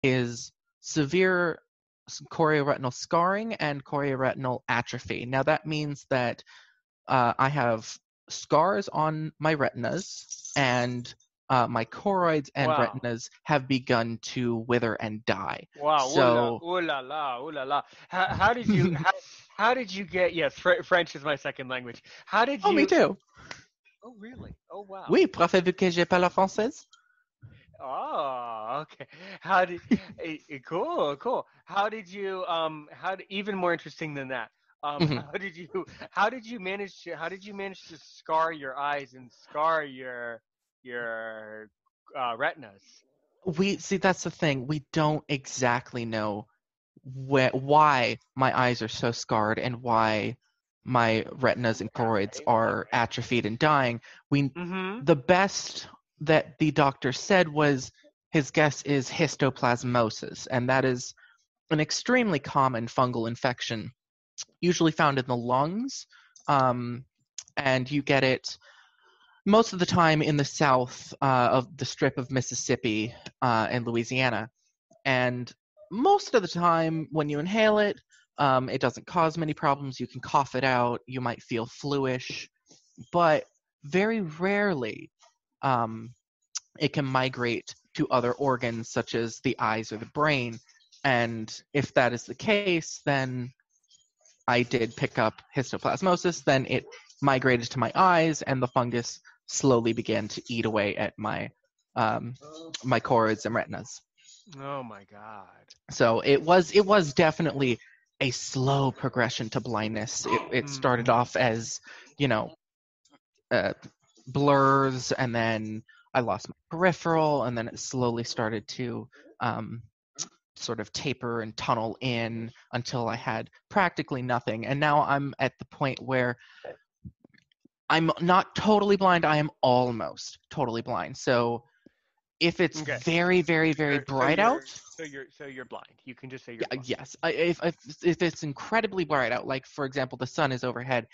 is severe chorioretinal scarring and chorioretinal atrophy. Now that means that I have scars on my retinas, and my choroids and Wow. retinas have begun to wither and die. Wow. So, Ooh la la. Ooh la la. How did you how did you get? Yes, French is my second language. How did oh, me you? too. Oh really? Oh wow. Oui, préférez que je parle française? Oh, okay. How did cool, cool. Even more interesting than that. Mhm. How did you manage to scar your eyes and scar your retinas? We see that's the thing. We don't exactly know why my eyes are so scarred and why my retinas and choroids Okay, are okay. atrophied and dying. We Mm-hmm. The best that the doctor said was his guess is histoplasmosis, and that is an extremely common fungal infection, usually found in the lungs, um, and you get it most of the time in the south of the strip of Mississippi and Louisiana. And most of the time, when you inhale it, it doesn't cause many problems. You can cough it out. You might feel fluish, but very rarely um, it can migrate to other organs such as the eyes or the brain. And if that is the case, then I did pick up histoplasmosis. Then it migrated to my eyes, and the fungus slowly began to eat away at um, my choroids and retinas. Oh my God. So it was definitely a slow progression to blindness. It started Hmm. off as, you know, uh, blurs, and then I lost my peripheral, and then it slowly started to um, sort of taper and tunnel in until I had practically nothing. And now I'm at the point where I'm not totally blind. I am almost totally blind. So if it's Okay. very, very, very bright out, So you're blind. You can just say you're yeah, blind. yes. If it's incredibly bright out, like for example, the sun is overhead,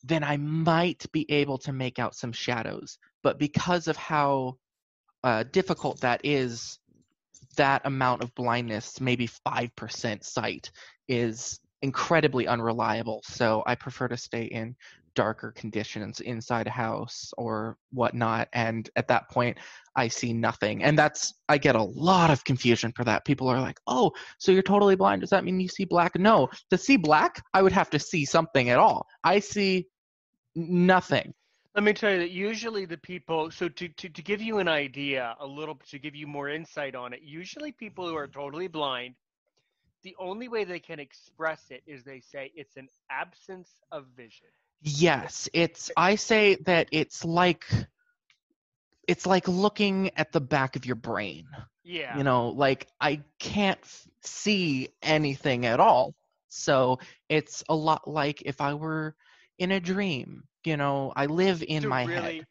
then I might be able to make out some shadows. But because of how difficult that is, that amount of blindness, maybe 5% sight, is incredibly unreliable. So I prefer to stay in darker conditions inside a house or whatnot. And at that point, I see nothing. And I get a lot of confusion for that. People are like, oh, so you're totally blind. Does that mean you see black? No. To see black, I would have to see something at all. I see nothing. Let me tell you that usually the people, so to give you an idea, to give you more insight on it, usually people who are totally blind, the only way they can express it is they say it's an absence of vision. Yes, I say that it's like looking at the back of your brain. Yeah. Like I can't see anything at all. So it's a lot like if I were in a dream. I live It's in a my head.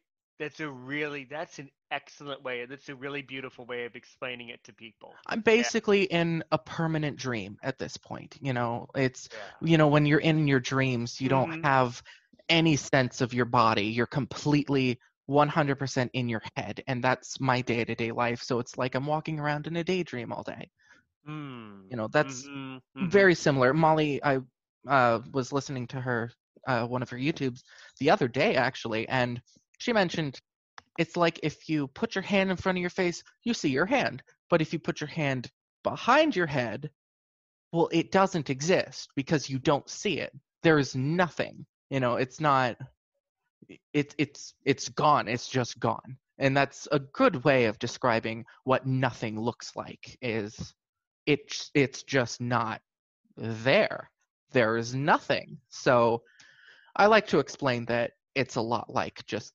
really, that's an excellent way. That's a really beautiful way of explaining it to people. I'm Yeah. basically in a permanent dream at this point. It's, Yeah. when you're in your dreams, you don't Mm-hmm. have any sense of your body. You're completely 100% in your head. And that's my day to day life. So it's like I'm walking around in a daydream all day. Mm. That's Mm-hmm. Mm-hmm. very similar. Molly, I was listening to her, one of her YouTubes the other day, actually, and she mentioned it's like if you put your hand in front of your face, you see your hand. But if you put your hand behind your head, well, it doesn't exist because you don't see it. There is nothing. It's not. It's gone. It's just gone. And that's a good way of describing what nothing looks like. Is it's just not there. There is nothing. So I like to explain that it's a lot like just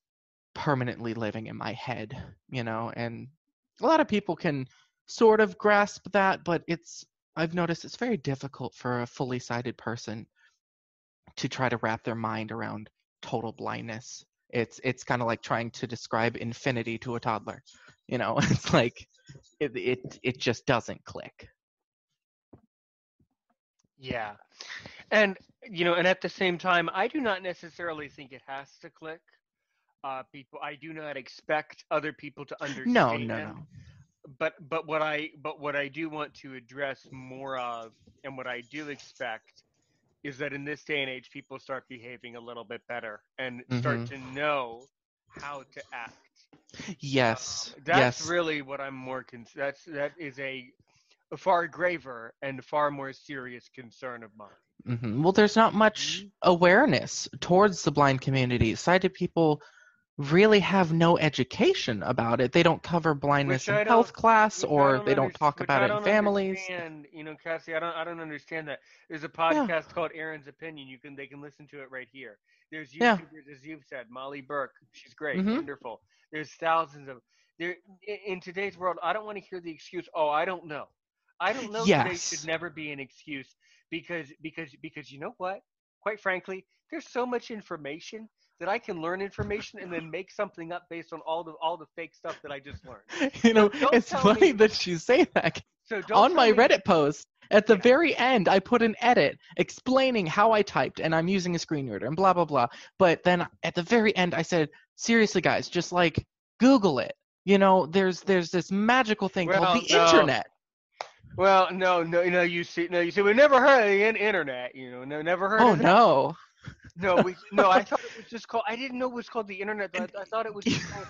permanently living in my head, and a lot of people can sort of grasp that, but I've noticed it's very difficult for a fully sighted person to try to wrap their mind around total blindness. It's kind of like trying to describe infinity to a toddler. It's like it just doesn't click. Yeah. And and at the same time, I do not necessarily think it has to click. I do not expect other people to No, no, understand, no. but what I do want to address more of, and what I do expect, is that in this day and age, people start behaving a little bit better and start Mm-hmm. to know how to act. Yes. That's Yes. really what I'm more that is a far graver and far more serious concern of mine. Mm-hmm. Well, there's not much Mhm. awareness towards the blind community. Sighted people really have no education about it. They don't cover blindness Which in I don't, health class, or they don't talk which about I it in don't families. understand. You know, Cassie, I don't understand that. There's a Yeah. podcast called Aaron's Opinion. They can listen to it right here. There's Yeah. YouTubers, as you've said, Molly Burke. She's great, Mm-hmm. wonderful. There's thousands of there in today's world. I don't want to hear the excuse. Oh, I don't know. I don't know today should Yes. never be an excuse because you know what? Quite frankly, there's so much information that I can learn information and then make something up based on all the fake stuff that I just learned. You So know, don't it's tell funny me. that you say that. So don't On tell my me. Reddit post, at the Yeah. very end, I put an edit explaining how I typed, and I'm using a screen reader and blah, blah, blah. But then at the very end, I said, seriously, guys, just like Google it. You know, there's this magical thing called the Well, no. internet. Well, no. You see. We never heard of the internet. Never heard Oh, of that. no. No. I thought it was just called. I didn't know it was called the internet. I thought it was just called.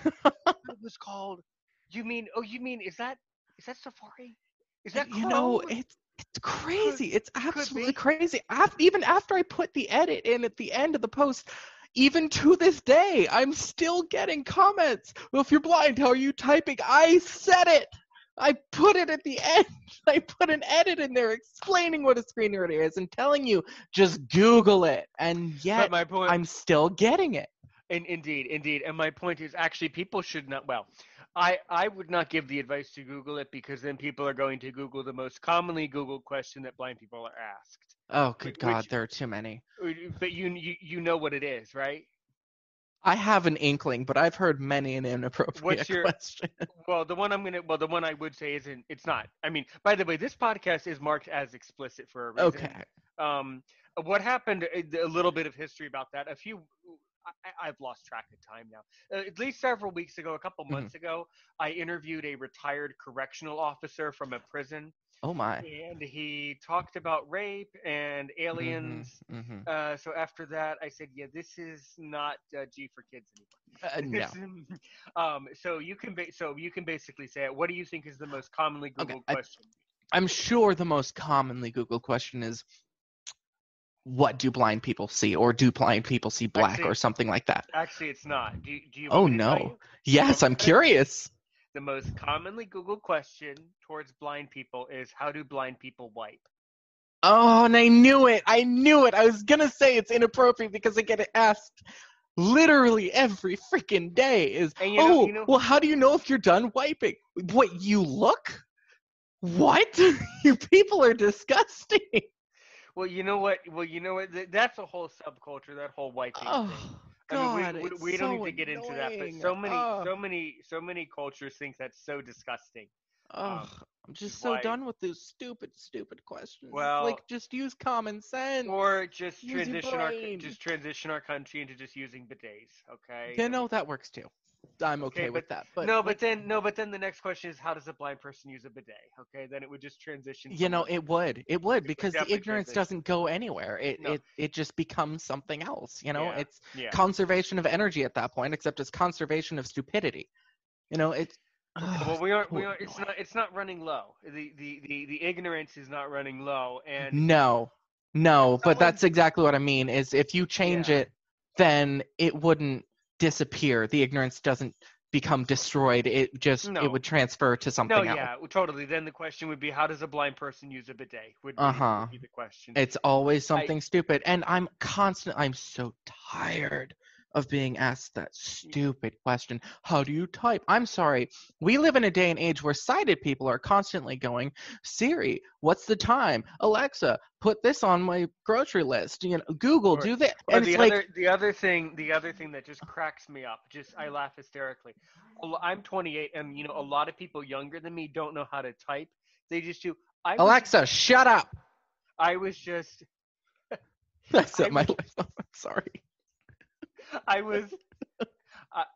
It was called. You mean? Oh, you mean? Is that Safari? Is that You know, Chrome? it's Could crazy. It's could absolutely be. crazy. Even after I put the edit in at the end of the post, even to this day, I'm still getting comments. Well, if you're blind, how are you typing? I said it. I put it at the end. I put an edit in there explaining what a screen reader is and telling you just Google it. And But yet, my point. I'm still getting it. Indeed. And my point is actually people should not. Well, I would not give the advice to Google it because then people are going to Google the most commonly Googled question that blind people are asked. Oh, Which, good God, which there are too many. but you know what it is, right? I have an inkling, but I've heard many an What's inappropriate your question. the one I would say isn't. It's not. I mean, by the way, this podcast is marked as explicit for a reason. Okay. Um, what happened? A little bit of history about that. I've lost track of time now. At least several weeks ago, a couple Mhm. months ago, I interviewed a retired correctional officer from a prison, Oh my. and he talked about rape and Mhm. aliens. Mhm. So after that, I said, "Yeah, this is not G for kids No. anymore." So you can basically say it. What do you think is the most commonly Okay. Googled question? I'm sure the most commonly Googled question is, what do blind people see, or do blind people see black, or Actually, something like that? it's not. Do you want Oh me to tell no. you? Do you want Yes, me I'm to tell you? curious. The most commonly Googled question towards blind people is how do blind people wipe? Oh, and I knew it. I knew it. I was gonna say it's inappropriate because I get it asked literally every freaking day. Is, And oh, well, how do you know if you're done wiping? What, you look? What? You people are disgusting. That's a whole subculture, that whole wiping Oh thing. I mean, God, it's we don't need so to get into that, but annoying. Oh, so many cultures think that's so disgusting. oh, I'm Which is just so why, done with those stupid questions. It's well, like, just use common sense. or Use your brain. transition our country into just using bidets. Okay, You I mean, know, that works too. I'm okay, okay but with that. But like, no, but then the next question is how does a blind person use a bidet? Okay, then it would just transition you from know, one. it would, It would because the definitely ignorance transition. doesn't go anywhere. It No, it it just becomes something else. You know, yeah, it's yeah. conservation of energy at that point, except it's conservation of stupidity. You know, it's Okay, oh, well, so annoying. it's not running low. The ignorance is not running low, and No, when no, but someone, that's exactly what I mean. Is if you change yeah, it, then it wouldn't disappear. The ignorance doesn't become destroyed. It no, would transfer to no, something else. yeah, totally. Then the question would be, how does a blind person use a bidet? Uh-huh. Would be the question. It's always I something stupid. And I'm so tired of being asked that stupid question. How do you type? I'm sorry. We live in a day and age where sighted people are constantly going, Siri, what's the time? Alexa, put this on my grocery list. You know, Google, or do that. or And it's like, the other thing that just cracks me up. Just I laugh hysterically. I'm 28, and a lot of people younger than me don't know how to type. They just do. Alexa, shut up. I was just I I set my was life off. I'm sorry. I was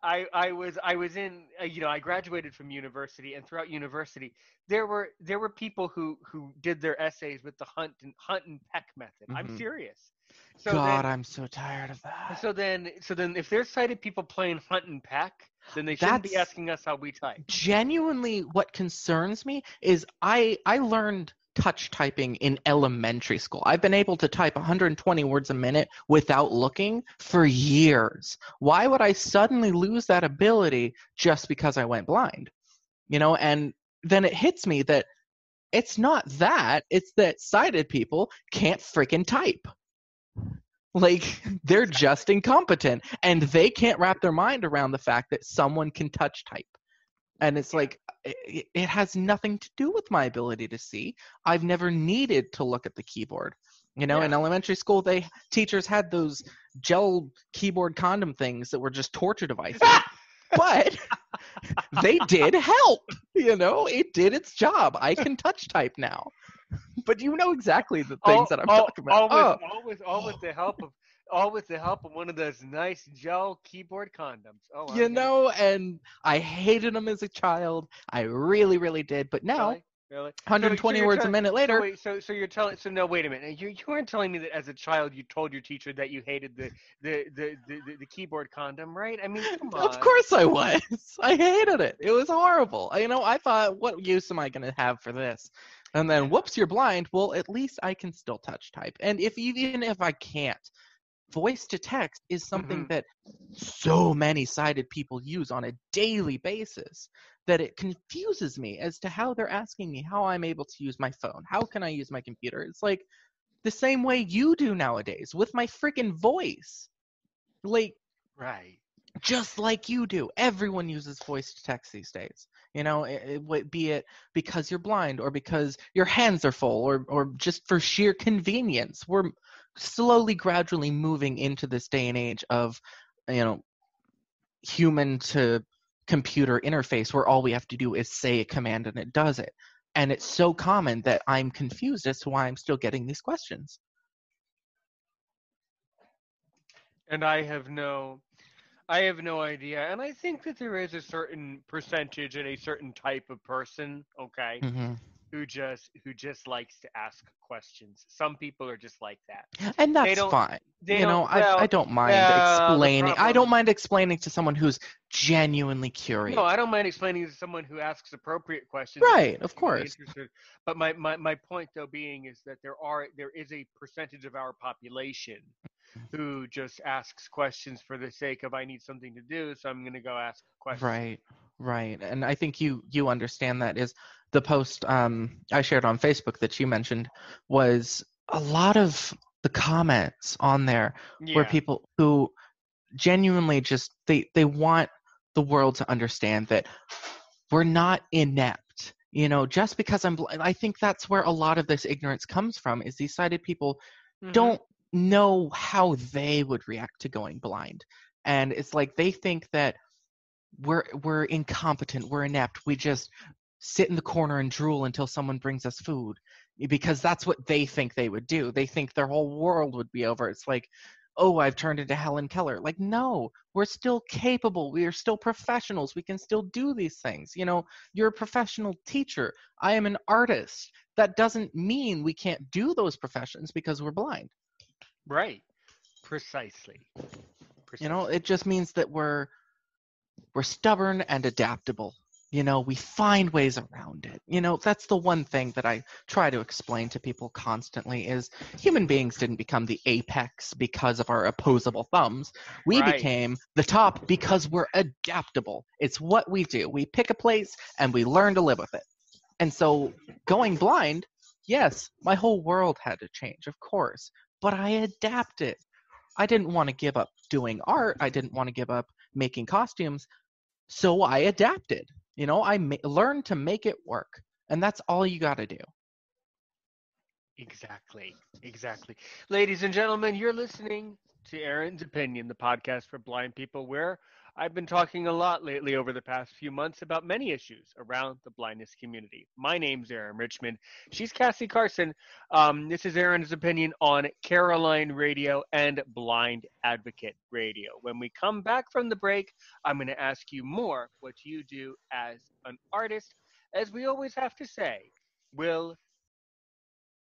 I was in I graduated from university, and throughout university there were people who did their essays with the hunt and peck method. I'm Hmm. serious. So God, then I'm so tired of that. so then if there's sighted people playing hunt and peck, then they shouldn't be That's asking us how we type. genuinely what concerns me is I learned touch typing in elementary school. I've been able to type 120 words a minute without looking for years. Why would I suddenly lose that ability just because I went blind? And then it hits me that it's not that, it's that sighted people can't freaking type. Like, they're just incompetent and they can't wrap their mind around the fact that someone can touch type. And it's Yeah. like, it has nothing to do with my ability to see. I've never needed to look at the keyboard. In Yeah. elementary school, teachers had those gel keyboard condom things that were just torture devices. But they did help. It did its job. I can touch type now. But you know exactly the things that I'm talking about. All with the help of one of those nice gel keyboard condoms. Oh, And I hated them as a child. I really, really did. But now, really. So 120 you're words a telling. minute So later, wait. So you're telling. So no, wait a minute. You weren't telling me that as a child you told your teacher that you hated the keyboard condom, right? I mean, come of on. course I was. I hated it. It was horrible. I thought, what use am I going to have for this? And then, Yeah. whoops, you're blind. Well, at least I can still touch type. And even if I can't, voice to text is something Mhm. that so many sighted people use on a daily basis that it confuses me as to how they're asking me how I'm able to use my phone. How can I use my computer? It's like the same way you do nowadays with my freaking voice. Like, Right. just like you do. Everyone uses voice to text these days. Be it because you're blind or because your hands are full or just for sheer convenience. We're slowly, gradually moving into this day and age of, human to computer interface where all we have to do is say a command and it does it. And it's so common that I'm confused as to why I'm still getting these questions. And I have no idea. And I think that there is a certain percentage and a certain type of person, okay, Hmm. who just likes to ask questions. Some people are just like that. And They that's don't fine. they don't I don't mind the explaining. I don't problem. mind explaining to someone who's genuinely No, curious. I don't mind explaining to someone who asks appropriate questions if they're Right, of genuinely course. interested. But my point though being is that there is a percentage of our population who just asks questions for the sake of I need something to do, so I'm going to go ask a question. Right, right. And I think you understand that is the post I shared on Facebook that you mentioned was a lot of the comments on there were Yeah. people who genuinely just they want the world to understand that we're not inept. Just because I'm blind, I think that's where a lot of this ignorance comes from is these sighted people Mhm. don't know how they would react to going blind. And it's like they think that we're incompetent, we're inept, we just sit in the corner and drool until someone brings us food because that's what they think they would do. They think their whole world would be over. It's like, oh, I've turned into Helen Keller. Like, no, we're still capable, we are still professionals, we can still do these things. You're a professional teacher, I am an artist. That doesn't mean we can't do those professions because we're blind. Right. Precisely. Precisely. It just means that we're stubborn and adaptable. We find ways around it. That's the one thing that I try to explain to people constantly is human beings didn't become the apex because of our opposable thumbs. We Right. became the top because we're adaptable. It's what we do. We pick a place and we learn to live with it. And so going blind, yes, my whole world had to change, of course, but I adapted. I didn't want to give up doing art. I didn't want to give up making costumes. So I adapted. Learned to make it work. And that's all you got to do. Exactly. Exactly. Ladies and gentlemen, you're listening to Aaron's Opinion, the podcast for blind people, where I've been talking a lot lately over the past few months about many issues around the blindness community. My name's Aaron Richmond. She's Cassie Carson. This is Aaron's opinion on Caroline Radio and Blind Advocate Radio. When we come back from the break, I'm going to ask you more what you do as an artist. As we always have to say, will